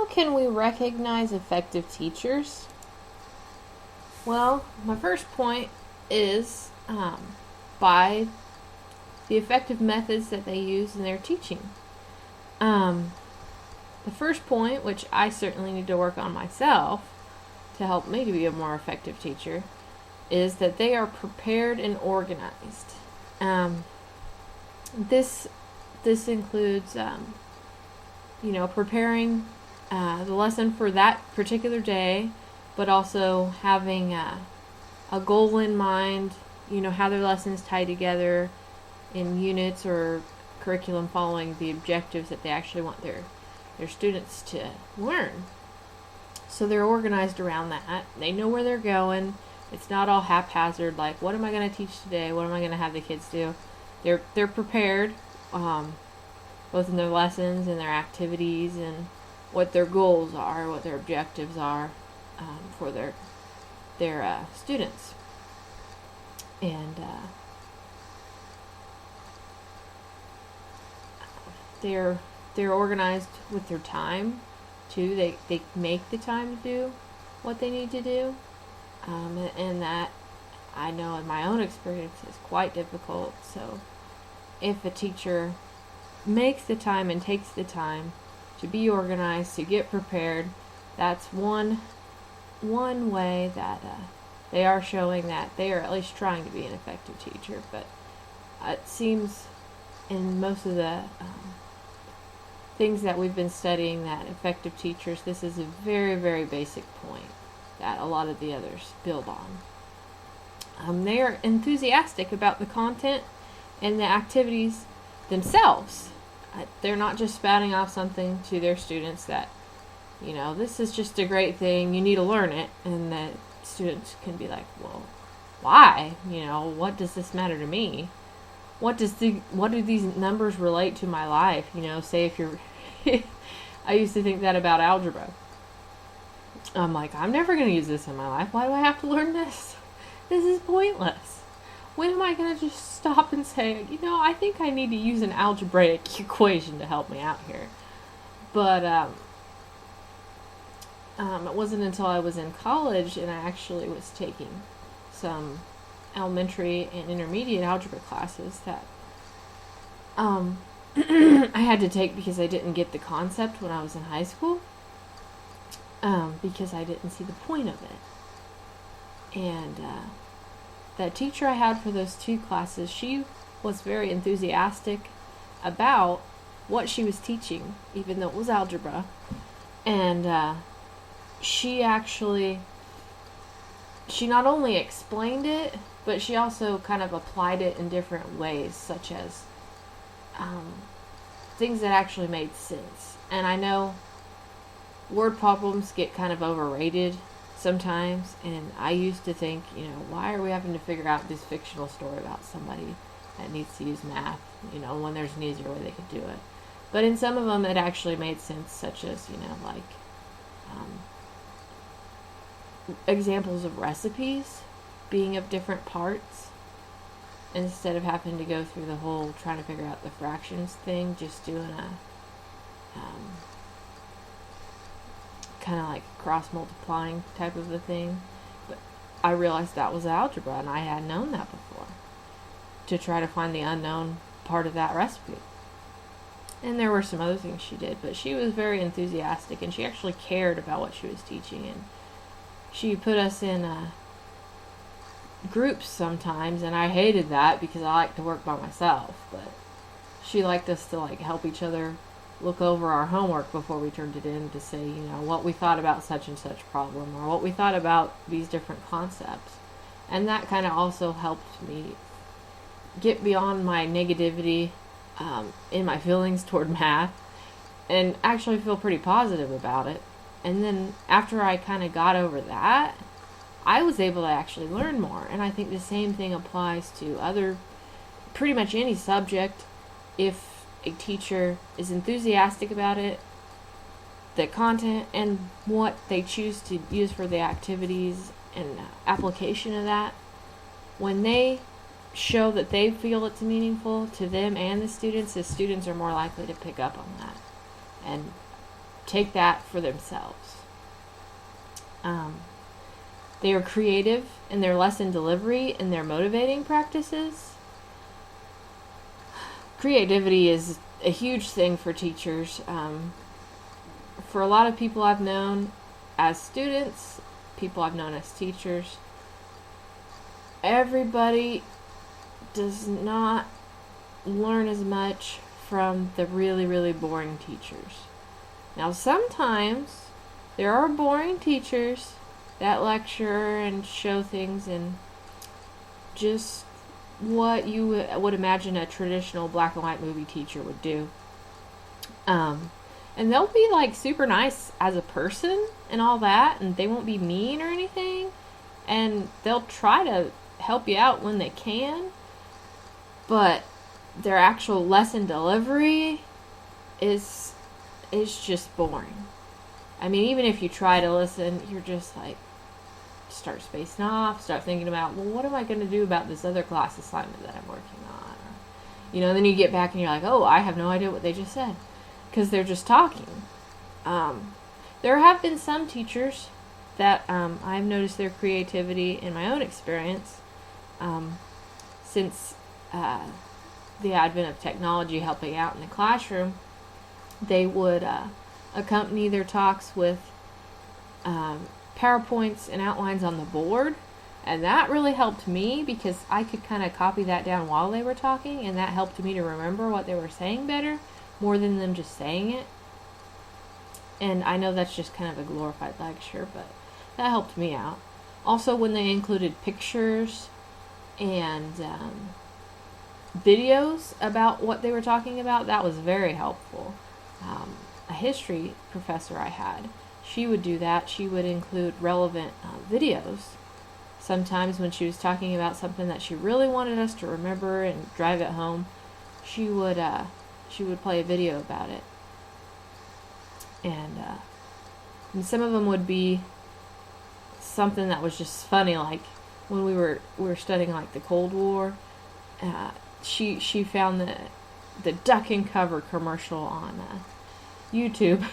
how can we recognize effective teachers? Well, my first point is by the effective methods that they use in their teaching. The first point, which I certainly need to work on myself to help me to be a more effective teacher, is that they are prepared and organized. This includes, preparing the lesson for that particular day, but also having a goal in mind, how their lessons tie together in units or curriculum following the objectives that they actually want their students to learn. So they're organized around that. They know where they're going. It's not all haphazard, like, what am I going to teach today? What am I going to have the kids do? They're prepared, both in their lessons and their activities and what their goals are, what their objectives are for their students. And they're organized with their time too. They make the time to do what they need to do, and that I know in my own experience is quite difficult. So if a teacher makes the time and takes the time to be organized, to get prepared, that's one way that they are showing that they are at least trying to be an effective teacher. But it seems in most of the things that we've been studying that effective teachers, this is a very, very basic point that a lot of the others build on. They are enthusiastic about the content and the activities themselves. They're not just spouting off something to their students that, this is just a great thing, you need to learn it, and the students can be like, well, why? What does this matter to me? What do these numbers relate to my life? Say if you're I used to think that about algebra. I'm like, I'm never going to use this in my life. Why do I have to learn this? This is pointless. When am I going to just stop and say, I think I need to use an algebraic equation to help me out here? But it wasn't until I was in college and I actually was taking some elementary and intermediate algebra classes that I had to take because I didn't get the concept when I was in high school, because I didn't see the point of it. And that teacher I had for those two classes, she was very enthusiastic about what she was teaching, even though it was algebra. And she not only explained it, but she also kind of applied it in different ways, such as things that actually made sense. And I know word problems get kind of overrated sometimes, and I used to think, why are we having to figure out this fictional story about somebody that needs to use math, when there's an easier way they could do it. But in some of them it actually made sense, such as, examples of recipes being of different parts, instead of having to go through the whole trying to figure out the fractions thing, just doing a kind of like cross multiplying type of a thing. But I realized that was algebra, and I hadn't known that before, to try to find the unknown part of that recipe. And there were some other things she did, but she was very enthusiastic, and she actually cared about what she was teaching. And she put us in groups sometimes, and I hated that because I like to work by myself. But she liked us to help each other look over our homework before we turned it in, to say, what we thought about such and such problem, or what we thought about these different concepts. And that kind of also helped me get beyond my negativity in my feelings toward math, and actually feel pretty positive about it. And then after I kind of got over that, I was able to actually learn more. And I think the same thing applies to pretty much any subject. If a teacher is enthusiastic about it, the content and what they choose to use for the activities and application of that, when they show that they feel it's meaningful to them and the students are more likely to pick up on that. And take that for themselves. They are creative in their lesson delivery and their motivating practices. Creativity is a huge thing for teachers. For a lot of people I've known as students, people I've known as teachers, everybody does not learn as much from the really, really boring teachers. Now, sometimes there are boring teachers that lecture and show things in just what you would imagine a traditional black and white movie teacher would do. And they'll be like super nice as a person and all that, and they won't be mean or anything, and they'll try to help you out when they can, but their actual lesson delivery is just boring. I mean, even if you try to listen, you're just like, start spacing off, start thinking about, well, what am I going to do about this other class assignment that I'm working on? Or, then you get back and you're like, oh, I have no idea what they just said, because they're just talking. There have been some teachers that I've noticed their creativity in my own experience since the advent of technology helping out in the classroom. They would accompany their talks with PowerPoints and outlines on the board, and that really helped me because I could kind of copy that down while they were talking, and that helped me to remember what they were saying better, more than them just saying it. And I know that's just kind of a glorified lecture, but that helped me out. Also, when they included pictures and videos about what they were talking about, that was very helpful. A history professor I had, she would do that. She would include relevant videos. Sometimes when she was talking about something that she really wanted us to remember and drive it home, she would play a video about it. And some of them would be something that was just funny, like when we were studying like the Cold War. She found the duck and cover commercial on YouTube.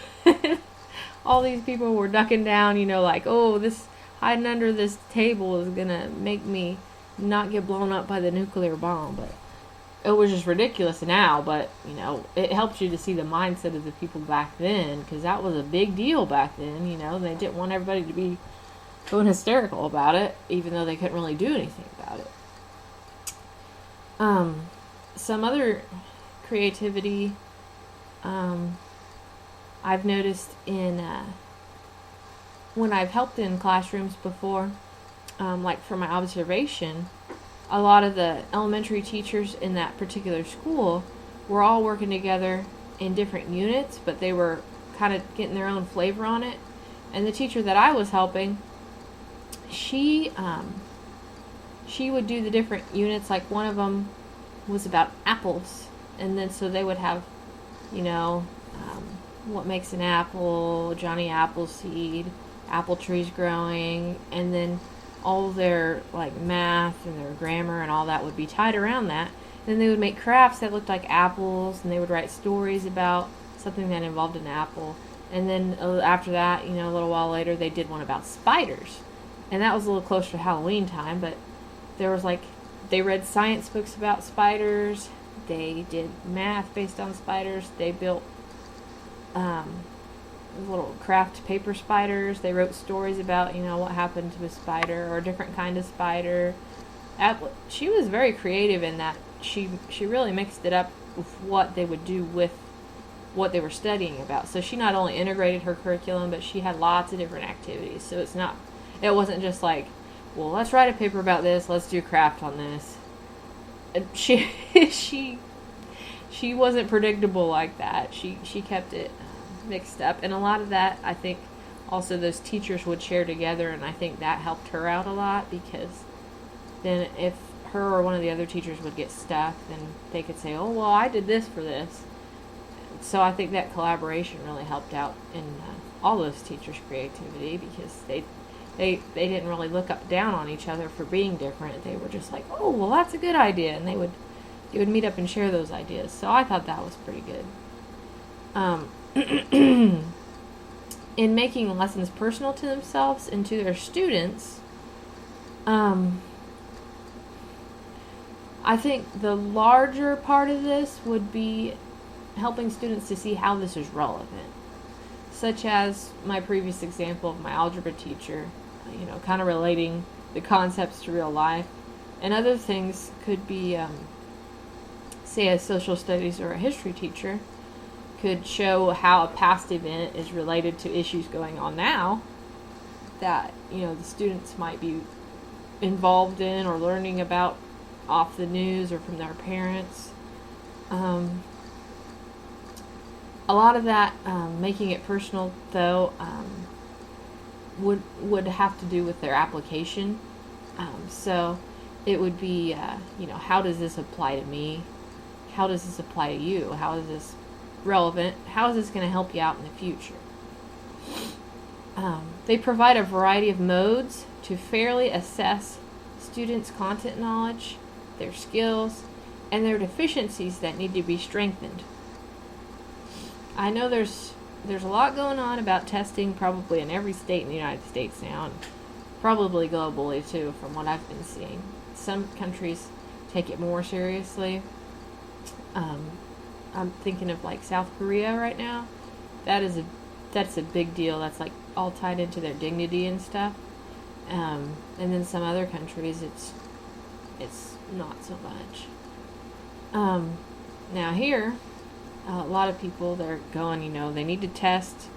All these people were ducking down, like, oh, this hiding under this table is gonna make me not get blown up by the nuclear bomb. But it was just ridiculous now, but it helps you to see the mindset of the people back then, because that was a big deal back then. They didn't want everybody to be going hysterical about it, even though they couldn't really do anything about it. Some other creativity I've noticed in when I've helped in classrooms before, like from my observation, a lot of the elementary teachers in that particular school were all working together in different units, but they were kind of getting their own flavor on it. And the teacher that I was helping, she would do the different units. Like one of them was about apples, and then so they would have, what makes an apple, Johnny Appleseed, apple trees growing, and then all their like math and their grammar and all that would be tied around that. And then they would make crafts that looked like apples, and they would write stories about something that involved an apple. And then after that, a little while later, they did one about spiders, and that was a little closer to Halloween time. But there was they read science books about spiders, they did math based on spiders, they built little craft paper spiders, they wrote stories about what happened to a spider or a different kind of spider. She was very creative in that she really mixed it up with what they would do with what they were studying about. So she not only integrated her curriculum, but she had lots of different activities. So it wasn't just like, well, let's write a paper about this, let's do craft on this. She wasn't predictable like that. She kept it mixed up, and a lot of that, I think, also those teachers would share together, and I think that helped her out a lot, because then if her or one of the other teachers would get stuck, then they could say, oh, well, I did this for this. So I think that collaboration really helped out in all those teachers' creativity, because they didn't really look down on each other for being different. They were just like, oh, well, that's a good idea, and they would meet up and share those ideas. So I thought that was pretty good. in making lessons personal to themselves and to their students, I think the larger part of this would be helping students to see how this is relevant. Such as my previous example of my algebra teacher, kind of relating the concepts to real life. And other things could be, say, a social studies or a history teacher could show how a past event is related to issues going on now that, the students might be involved in or learning about off the news or from their parents. A lot of that, making it personal, though, would have to do with their application. So it would be, how does this apply to me? How does this apply to you? How is this relevant? How is this going to help you out in the future? They provide a variety of modes to fairly assess students' content knowledge, their skills, and their deficiencies that need to be strengthened. I know there's a lot going on about testing probably in every state in the United States now, and probably globally too, from what I've been seeing. Some countries take it more seriously. I'm thinking of like South Korea right now. That's a big deal. That's like all tied into their dignity and stuff. And then some other countries, it's not so much. Now here, a lot of people, they're going, they need to test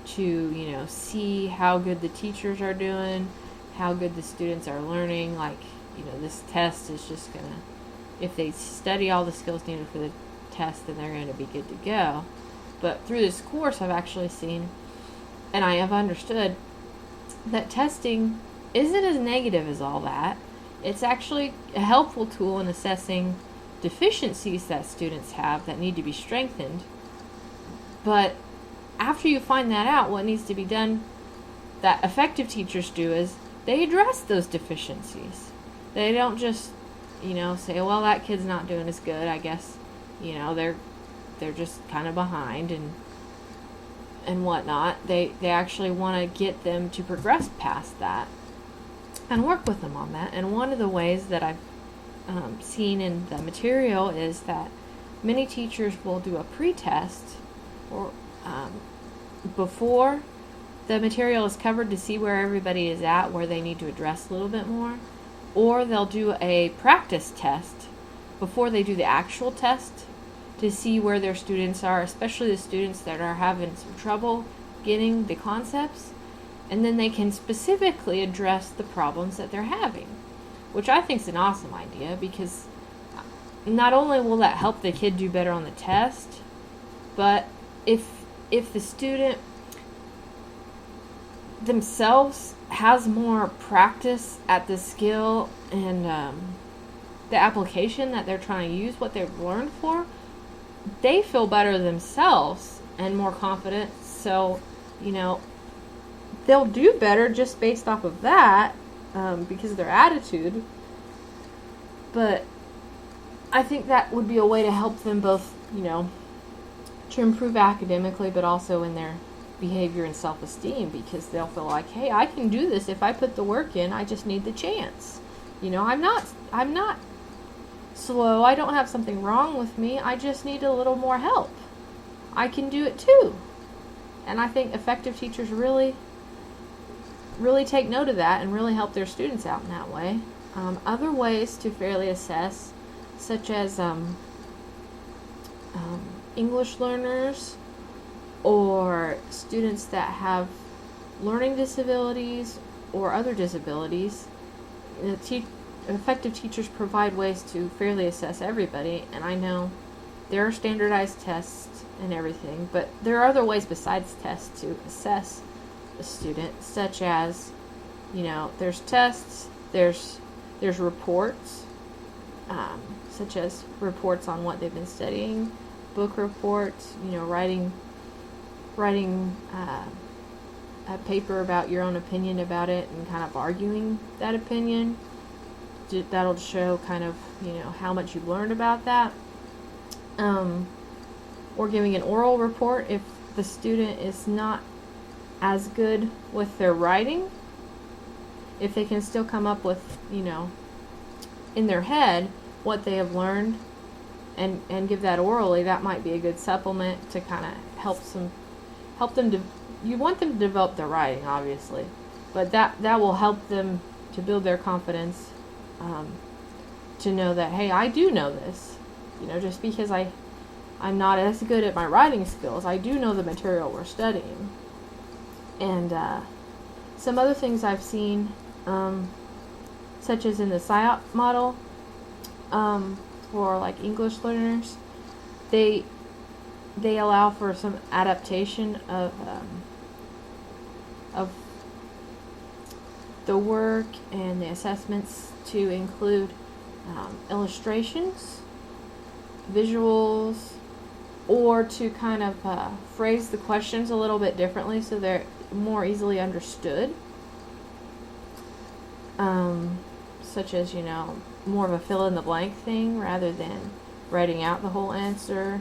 to, see how good the teachers are doing, how good the students are learning. Like, this test is just going to, if they study all the skills needed for the test, then they're going to be good to go. But through this course, I've actually seen, and I have understood, that testing isn't as negative as all that. It's actually a helpful tool in assessing deficiencies that students have that need to be strengthened. But after you find that out, what needs to be done, that effective teachers do, is they address those deficiencies. They don't just, say, well, that kid's not doing as good, I guess, they're just kind of behind and whatnot. They actually want to get them to progress past that and work with them on that. And one of the ways that I've seen in the material is that many teachers will do a pre-test or before the material is covered to see where everybody is at, where they need to address a little bit more, or they'll do a practice test before they do the actual test to see where their students are, especially the students that are having some trouble getting the concepts, and then they can specifically address the problems that they're having, which I think is an awesome idea, because not only will that help the kid do better on the test, but if the student themselves has more practice at the skill and the application that they're trying to use what they've learned for, they feel better themselves and more confident. So, they'll do better just based off of that, because of their attitude. But I think that would be a way to help them both, to improve academically, but also in their behavior and self-esteem, because they'll feel like, hey, I can do this if I put the work in. I just need the chance. I'm not slow. I don't have something wrong with me. I just need a little more help. I can do it too. And I think effective teachers really take note of that and really help their students out in that way. Other ways to fairly assess, such as English learners or students that have learning disabilities or other disabilities, effective teachers provide ways to fairly assess everybody. And I know there are standardized tests and everything, but there are other ways besides tests to assess a student, such as, there's tests, there's reports, such as reports on what they've been studying, book reports, writing a paper about your own opinion about it and kind of arguing that opinion. That'll show kind of, how much you've learned about that. Or giving an oral report if the student is not as good with their writing, if they can still come up with, in their head what they have learned and give that orally, that might be a good supplement to kind of help them to, you want them to develop their writing, obviously, but that will help them to build their confidence, to know that, hey, I do know this, just because I'm not as good at my writing skills, I do know the material we're studying. And some other things I've seen, such as in the SIOP model, for like English learners, they allow for some adaptation of the work and the assessments to include illustrations, visuals, or to kind of phrase the questions a little bit differently so they're more easily understood. Such as, more of a fill-in-the-blank thing rather than writing out the whole answer.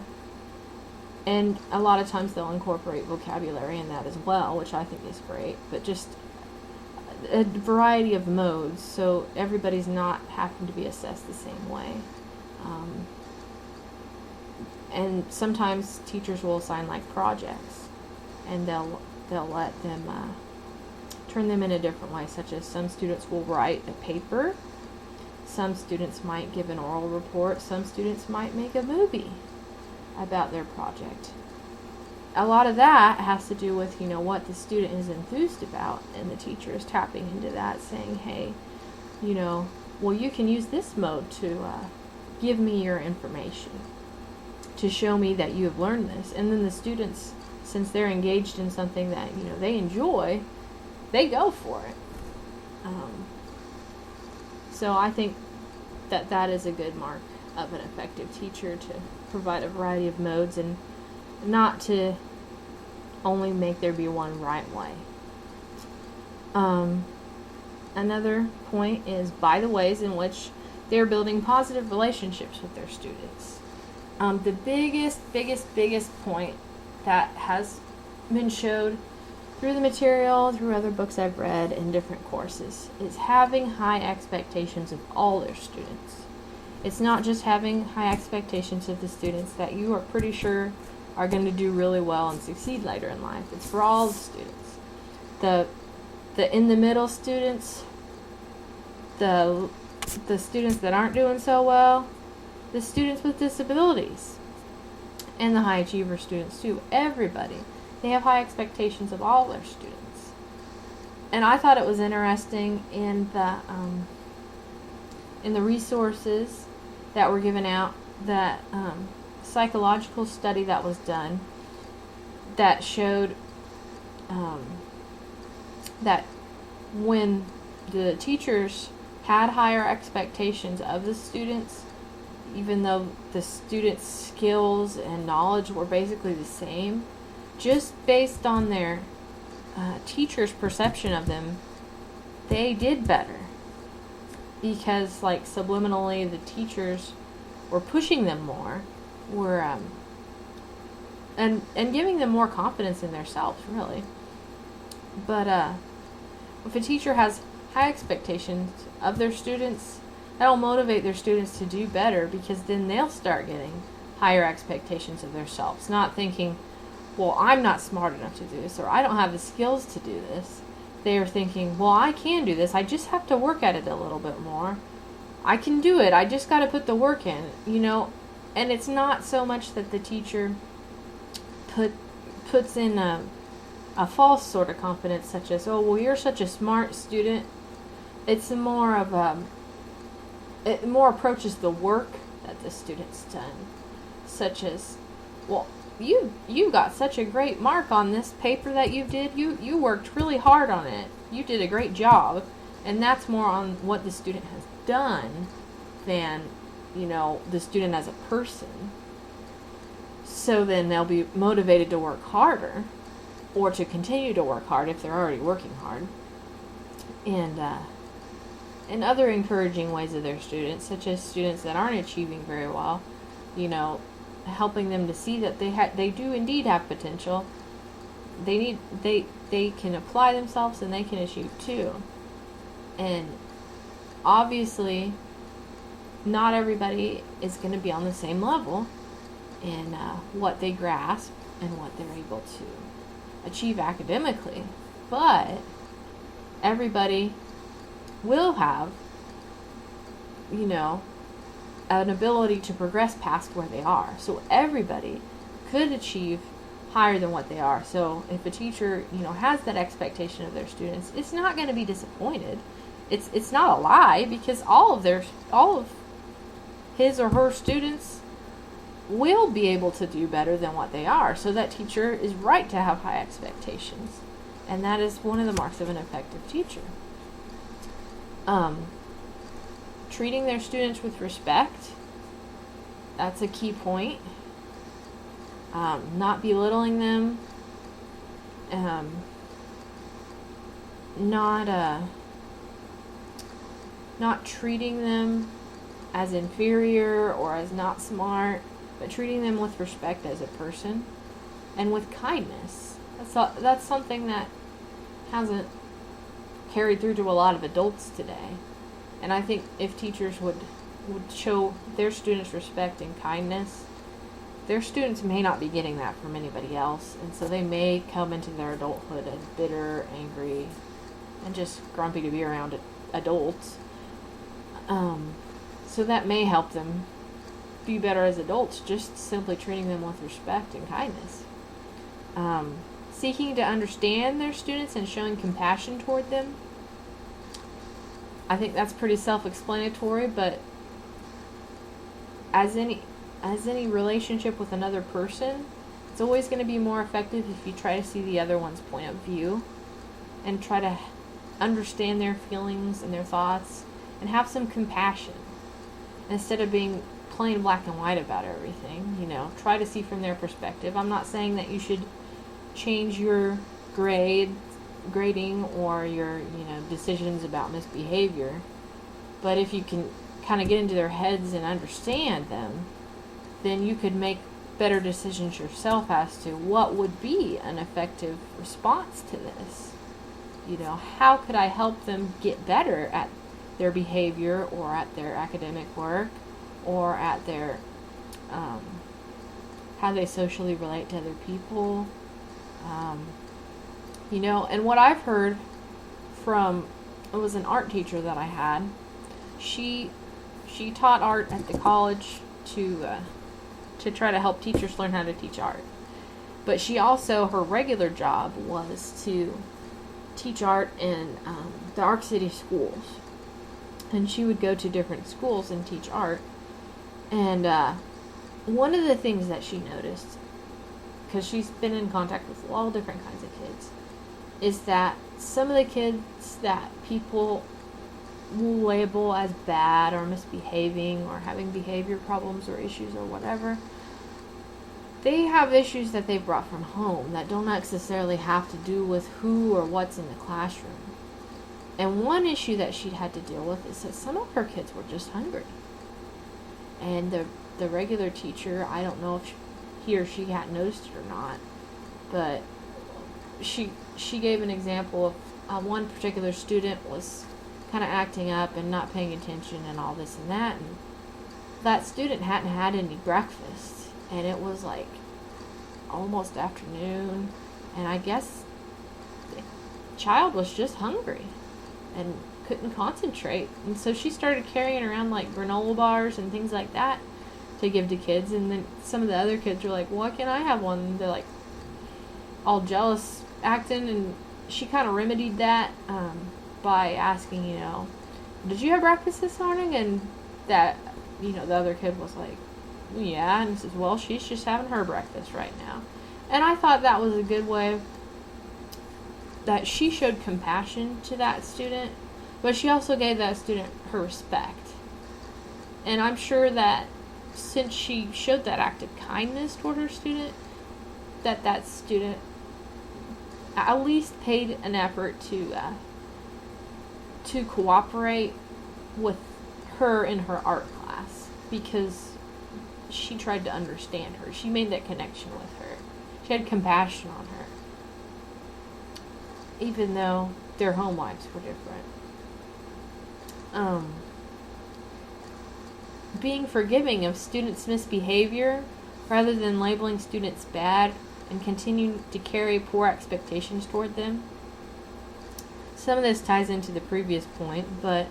And a lot of times they'll incorporate vocabulary in that as well, which I think is great. But just a variety of modes, so everybody's not having to be assessed the same way. And sometimes teachers will assign like projects, and they'll let them turn them in a different way, such as some students will write a paper, some students might give an oral report, some students might make a movie about their project. A lot of that has to do with, what the student is enthused about, and the teacher is tapping into that, saying, hey, well, you can use this mode to give me your information, to show me that you have learned this. And then the students, since they're engaged in something that, they enjoy, they go for it. So I think that is a good mark of an effective teacher, to provide a variety of modes and not to only make there be one right way. Another point is by the ways in which they're building positive relationships with their students. The biggest point that has been showed through the material, through other books I've read in different courses, is having high expectations of all their students. It's not just having high expectations of the students that you are pretty sure are going to do really well and succeed later in life. It's for all the students. The in the middle students, the students that aren't doing so well, the students with disabilities, and the high achiever students too. Everybody. They have high expectations of all their students. And I thought it was interesting in the resources that were given out, that psychological study that was done that showed that when the teachers had higher expectations of the students, even though the students' skills and knowledge were basically the same, just based on their teacher's perception of them, they did better. Because, like, subliminally, the teachers were pushing them more, were and giving them more confidence in themselves, really. But if a teacher has high expectations of their students, that'll motivate their students to do better, because then they'll start getting higher expectations of themselves, not thinking, well, I'm not smart enough to do this, or I don't have the skills to do this. They are thinking, well, I can do this, I just have to work at it a little bit more. I can do it, I just got to put the work in, And it's not so much that the teacher puts in a false sort of confidence, such as, oh, well, you're such a smart student. It's more of it more approaches the work that the student's done, such as, well, you got such a great mark on this paper that you did. You worked really hard on it. You did a great job. And that's more on what the student has done than, the student as a person. So then they'll be motivated to work harder, or to continue to work hard if they're already working hard. And other encouraging ways of their students, such as students that aren't achieving very well, helping them to see that they do indeed have potential, they can apply themselves and they can achieve too. And obviously, not everybody is going to be on the same level in what they grasp and what they're able to achieve academically. But everybody will have, an ability to progress past where they are. So everybody could achieve higher than what they are. So if a teacher, has that expectation of their students, it's not going to be disappointed. It's not a lie, because all of his or her students will be able to do better than what they are. So that teacher is right to have high expectations. And that is one of the marks of an effective teacher. Treating their students with respect, that's a key point. Not belittling them, not treating them as inferior or as not smart, but treating them with respect as a person and with kindness. That's something that hasn't carried through to a lot of adults today. And I think if teachers would show their students respect and kindness, their students may not be getting that from anybody else, and so they may come into their adulthood as bitter, angry, and just grumpy to be around adults. So that may help them be better as adults, just simply treating them with respect and kindness. Seeking to understand their students and showing compassion toward them. I think that's pretty self-explanatory, but as any relationship with another person, it's always going to be more effective if you try to see the other one's point of view and try to understand their feelings and their thoughts and have some compassion instead of being plain black and white about everything. Try to see from their perspective. I'm not saying that you should change your grading or your decisions about misbehavior, but if you can kind of get into their heads and understand them, then you could make better decisions yourself as to what would be an effective response to this. How could I help them get better at their behavior or at their academic work or at their how they socially relate to other people. And what I've heard from, it was an art teacher that I had. She taught art at the college to try to help teachers learn how to teach art. But she also, her regular job was to teach art in the Arc City schools. And she would go to different schools and teach art. And one of the things that she noticed, because she's been in contact with all different kinds of kids, is that some of the kids that people will label as bad or misbehaving or having behavior problems or issues or whatever, they have issues that they brought from home that don't necessarily have to do with who or what's in the classroom. And one issue that she had to deal with is that some of her kids were just hungry. And the regular teacher, I don't know if he or she had noticed it or not, but she gave an example of one particular student was kind of acting up and not paying attention and all this and that, and that student hadn't had any breakfast, and it was like almost afternoon, and I guess the child was just hungry and couldn't concentrate, and so she started carrying around like granola bars and things like that to give to kids, and then some of the other kids were like, why can't I have one? And they're like all jealous acting, and she kind of remedied that by asking, did you have breakfast this morning? And that, the other kid was like, yeah, and he says, well, she's just having her breakfast right now. And I thought that was a good way that she showed compassion to that student, but she also gave that student her respect. And I'm sure that since she showed that act of kindness toward her student, that student at least paid an effort to cooperate with her in her art class, because she tried to understand her. She made that connection with her. She had compassion on her. even though their home lives were different. Being forgiving of students' misbehavior rather than labeling students bad and continuing to carry poor expectations toward them. Some of this ties into the previous point, but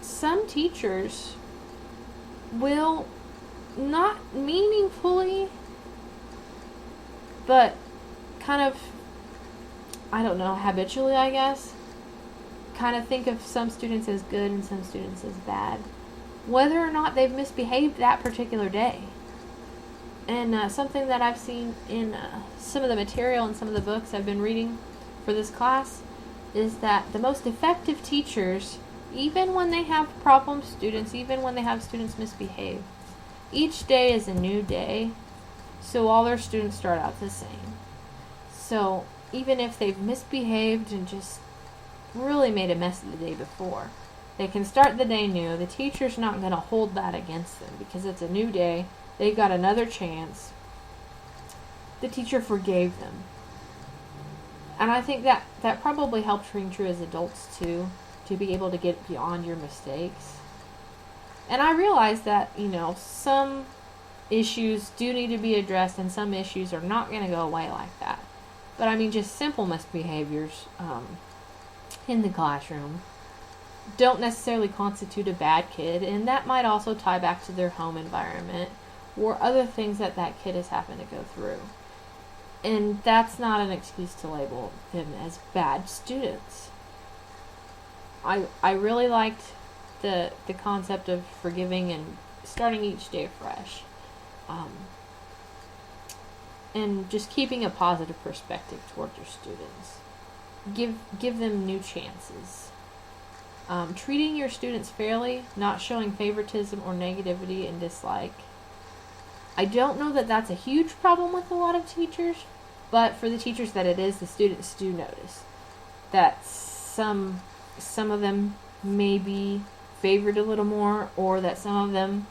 some teachers will not meaningfully, but kind of, habitually, I guess, kind of think of some students as good and some students as bad, whether or not they've misbehaved that particular day. And something that I've seen in some of the material and some of the books I've been reading for this class is that the most effective teachers, even when they have problem students, even when they have students misbehave, each day is a new day, so all their students start out the same. So even if they've misbehaved and just really made a mess of the day before, they can start the day new. The teacher's not going to hold that against them because it's a new day. They've got another chance. The teacher forgave them. And I think that probably helps ring true as adults too, to be able to get beyond your mistakes. And I realize that, some issues do need to be addressed and some issues are not going to go away like that. But I mean, just simple misbehaviors in the classroom don't necessarily constitute a bad kid, and that might also tie back to their home environment or other things that kid has happened to go through. And that's not an excuse to label them as bad students. I really liked the concept of forgiving and starting each day fresh. And just keeping a positive perspective towards your students. Give them new chances. Treating your students fairly, not showing favoritism or negativity and dislike. I don't know that that's a huge problem with a lot of teachers, but for the teachers that it is, the students do notice that some of them may be favored a little more, or that some of them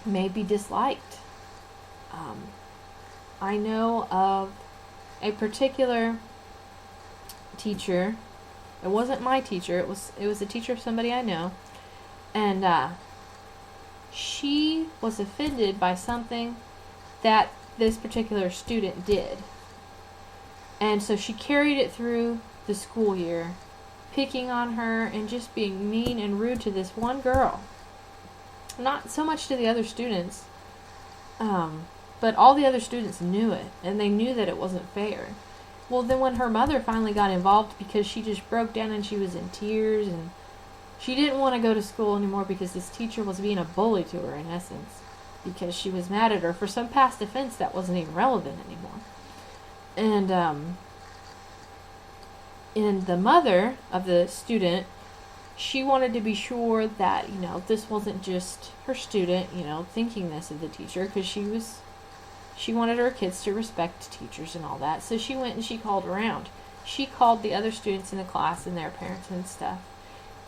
may be disliked. I know of a particular teacher. It wasn't my teacher. It was a teacher of somebody I know, and she was offended by something that this particular student did, and so she carried it through the school year, picking on her and just being mean and rude to this one girl. Not so much to the other students, but all the other students knew it, and they knew that it wasn't fair. Well, then when her mother finally got involved, because she just broke down and she was in tears, and she didn't want to go to school anymore because this teacher was being a bully to her, in essence, because she was mad at her for some past offense that wasn't even relevant anymore. And the mother of the student, she wanted to be sure that, this wasn't just her student, thinking this of the teacher, because she wanted her kids to respect teachers and all that. So she went and she called around. She called the other students in the class and their parents and stuff.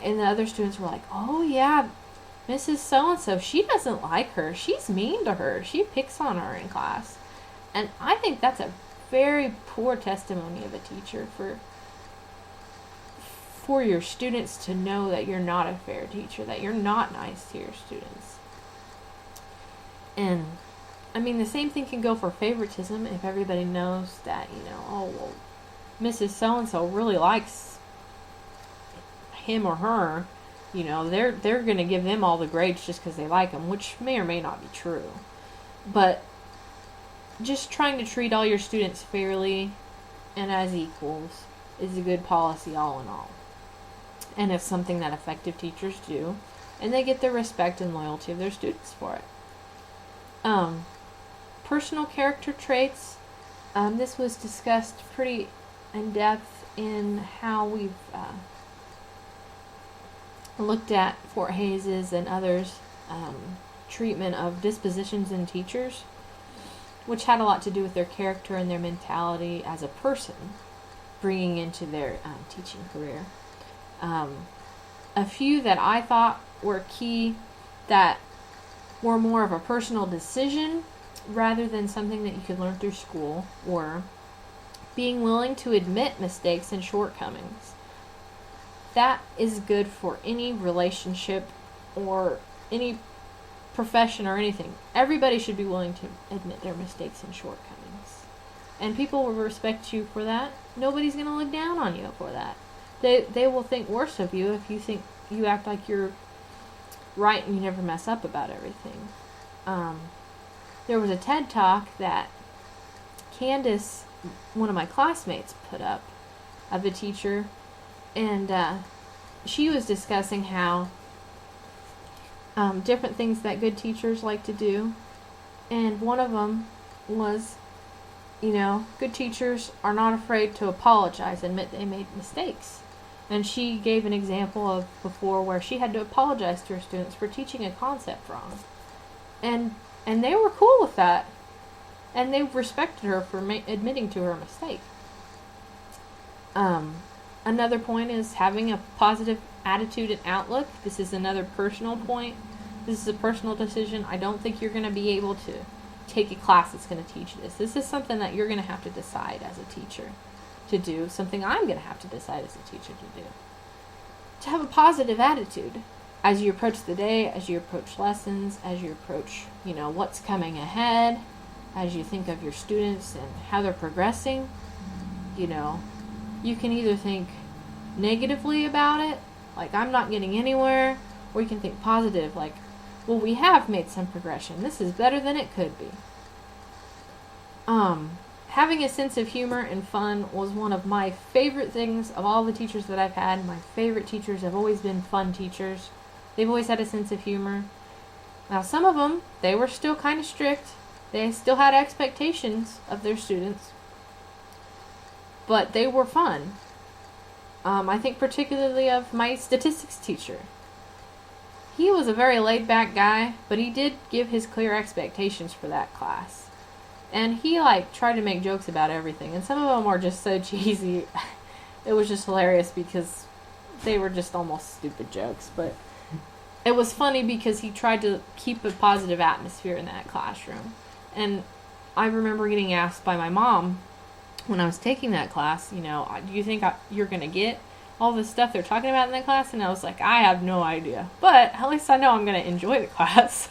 And the other students were like, oh yeah, Mrs. So-and-so, she doesn't like her. She's mean to her. She picks on her in class. And I think that's a very poor testimony of a teacher for your students to know that you're not a fair teacher, that you're not nice to your students. And I mean, the same thing can go for favoritism. If everybody knows that, Mrs. So-and-so really likes him or her, they're going to give them all the grades just because they like them, which may or may not be true. But just trying to treat all your students fairly and as equals is a good policy all in all. And it's something that effective teachers do, and they get the respect and loyalty of their students for it. Personal character traits. This was discussed pretty in depth in how we've looked at Fort Hayes's and others' treatment of dispositions in teachers, which had a lot to do with their character and their mentality as a person, bringing into their teaching career. A few that I thought were key that were more of a personal decision rather than something that you could learn through school were being willing to admit mistakes and shortcomings. That is good for any relationship or any profession or anything. Everybody should be willing to admit their mistakes and shortcomings. And people will respect you for that. Nobody's going to look down on you for that. They will think worse of you if you think you act like you're right and you never mess up about everything. There was a TED Talk that Candace, one of my classmates, put up of a teacher, and she was discussing how different things that good teachers like to do, and one of them was, good teachers are not afraid to apologize and admit they made mistakes. And she gave an example of before where she had to apologize to her students for teaching a concept wrong. And they were cool with that. And they respected her for admitting to her mistake. Another point is having a positive attitude and outlook. This is another personal point. This is a personal decision. I don't think you're going to be able to take a class that's going to teach this. This is something that you're going to have to decide as a teacher to do, something I'm going to have to decide as a teacher to do. To have a positive attitude as you approach the day, as you approach lessons, as you approach, what's coming ahead, as you think of your students and how they're progressing. You can either think negatively about it, like I'm not getting anywhere, or you can think positive, like, well, we have made some progression. This is better than it could be. Having a sense of humor and fun was one of my favorite things of all the teachers that I've had. My favorite teachers have always been fun teachers. They've always had a sense of humor. Now, some of them, they were still kind of strict. They still had expectations of their students. But they were fun. I think particularly of my statistics teacher. He was a very laid-back guy, but he did give his clear expectations for that class. And he, tried to make jokes about everything. And some of them were just so cheesy. It was just hilarious because they were just almost stupid jokes. But it was funny because he tried to keep a positive atmosphere in that classroom. And I remember getting asked by my mom when I was taking that class, do you think you're going to get all the stuff they're talking about in that class? And I was like, I have no idea. But at least I know I'm going to enjoy the class.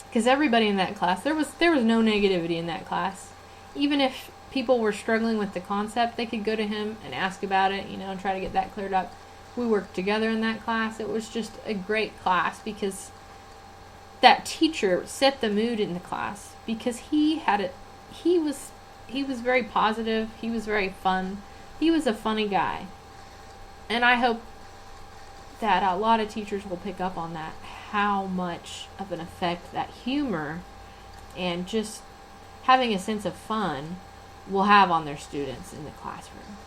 Because everybody in that class, there was no negativity in that class. Even if people were struggling with the concept, they could go to him and ask about it, and try to get that cleared up. We worked together in that class. It was just a great class because that teacher set the mood in the class because he was very positive. He was very fun. He was a funny guy. And I hope that a lot of teachers will pick up on that, how much of an effect that humor and just having a sense of fun will have on their students in the classroom.